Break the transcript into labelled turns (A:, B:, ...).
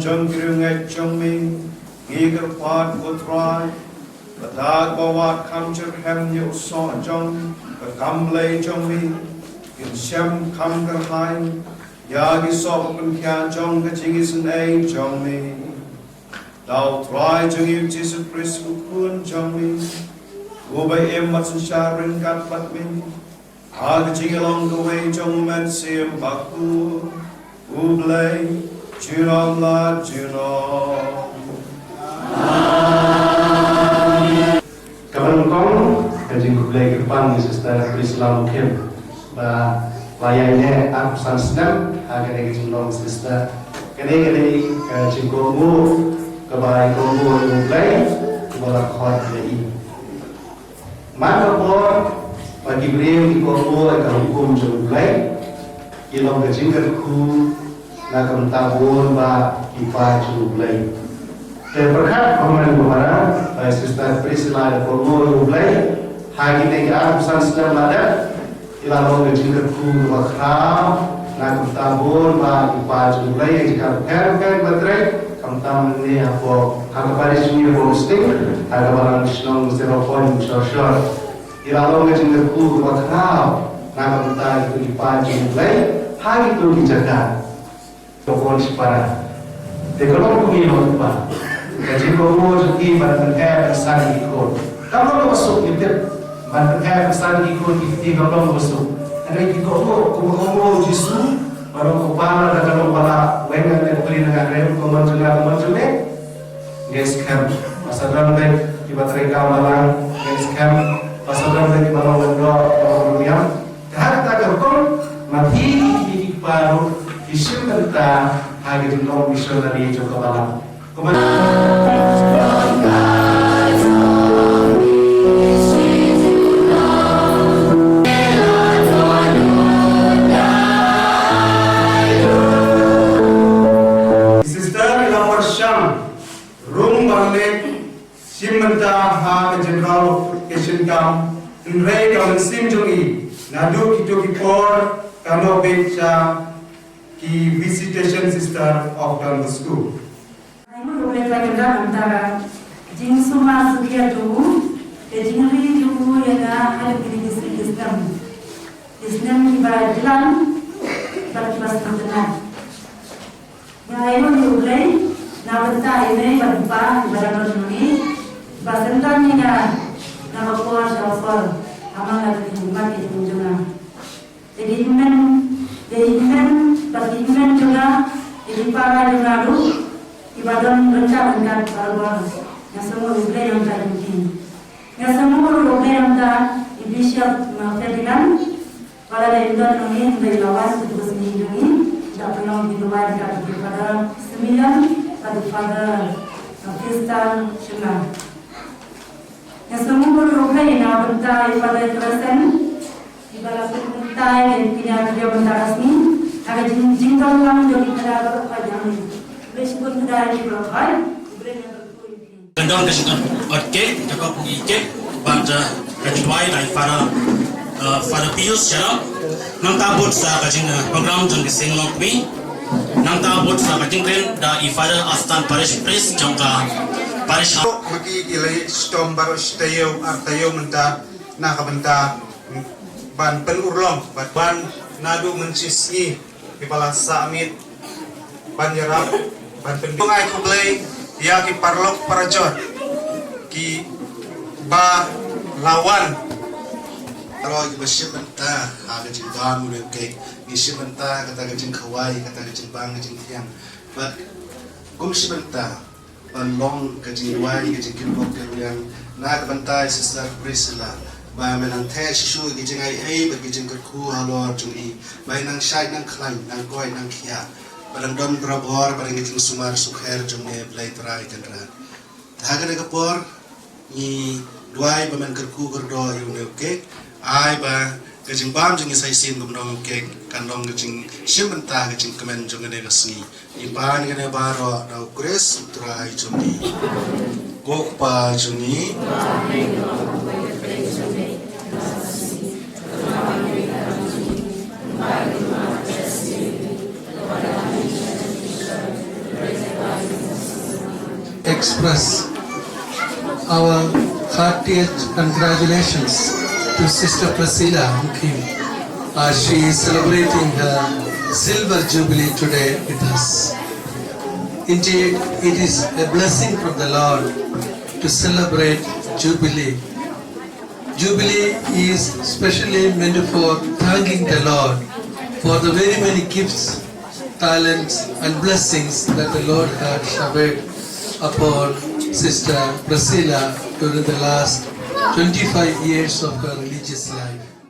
A: jong kirung et jong mi giger pat utrai badag bawat kam cher hem ni uso jong kam lei jong mi in shem kam ger hai yagi so pun kya jong ga jingis nei jong mi dau trai jong yu Jesus Christ kun jong mi ubai em mat sharin gat pat mi ag jing along the way jong men sim baku ublay Junom la Junom.
B: Kapan kong kajing kublai kepan di Sister Islam Kim ba layaknya aku senang agar kajing long Sister kene kajing komu kebaik komu kublai kebaik khot lagi maka por bagi beliau di komu akan hukum kublai ilong kajing kerku na kamtabon ba ipa jublay. Kaya berkat pemain pemara, Sister Priscilla ada formo jublay, hagi nega pesan sedang lada, ilalong kejingkerku bakram, na kamtabon ba ipa jublay, jika bukan baterai, kamtam ni apa, hakaparis ni hosting, hakaparan senong 0.00, ilalong kejingkerku bakram, na kamtam itu ipa jublay, hagi tu dijaga. Tokon separa. Dekolong pengilon pa. Kaji komo jadi banten pesan ikut. Kalau masuk itu banten pesan ikut itu kalau masuk. Ada itu komo jisu baru kepala dan kalau kepala wengan dan beli dengan rem komanjune. Guys camp pasaran dek di baterai kamalang. Guys camp pasaran dek di balong wendo dunia. Kata kerkon mati di paru. Isu tentang hagi dulu misionari juga malam. Sister nomor Syam, room balik, simenta ha general Asian Camp, nrei kawan sim jongi, nadu kita kipor kano beca ki visitation sister of Don Bosco.
C: Aku boleh belajar antara jing semua sukia dulu, jing hari dulu yang ada di sistem. Sistem ibarat jalan, berkelas terkenal. Yang ini boleh, nampaknya ini berubah ibarat ini. Basentan ni nama kuas awal, amal ada di rumah di tunjungan. Jadi Beriman juga jadi para jemaat ibadah rencanakan para yang semua juga yang tak mungkin. Yang semua juga yang tak Bishop Ferdinand pada dalam ini dari lawan terus menjungi tidak pernah dibuat kepada 9 pada Kristen Shema. Yang semua juga yang bentar pada Kristen ibadah bentar yang punya dia bentar asli. Ada jin tahu kamu jadi negara apa yang besok negara di Belanda,
D: Gendong kesukaan orke, jaga pugi ke, bangsa kejuai dari para pius cara, nang tabut sa kajing program jang kesing lokmi, nang tabut sa kajing kren da ifada astan parish pres jangka parish.
E: Maki ilai stom baru stayau artayau menta nak benta ban penurlong ban nadu mencisi kepala samit banjarap ban pendung ai kublai ya ki parlok parajot ki ba lawan
F: kalau bersih benta agak jengkam udah kayak isi benta kata gajeng kawai kata gajeng bang gajeng tiang but gum si benta long gajeng wai gajeng kilbok yang nak benta Sister Priscilla ba menang teh sisu gijeng ai ba gijeng kerku halor jui ba nang syai nang klan nang goi nang kia barang don brabor barang gijeng sumar sukher jumne blai trai kendran haga de kapor ni duai ba men kerku gerdo yune ke ai ba gijeng bam jeng sai sin gum dong ke kandong gijeng simbenta gijeng kemen jung ne gasni ni ban gene baro da kures trai jumi gok pa jumi
G: express our heartiest congratulations to Sister Priscilla Mukim as she is celebrating her Silver Jubilee today with us. Indeed, it is a blessing from the Lord to celebrate Jubilee. Jubilee is specially meant for thanking the Lord for the very many gifts, talents and blessings that the Lord had showered upon Sister Priscilla during the last 25 years of her religious life.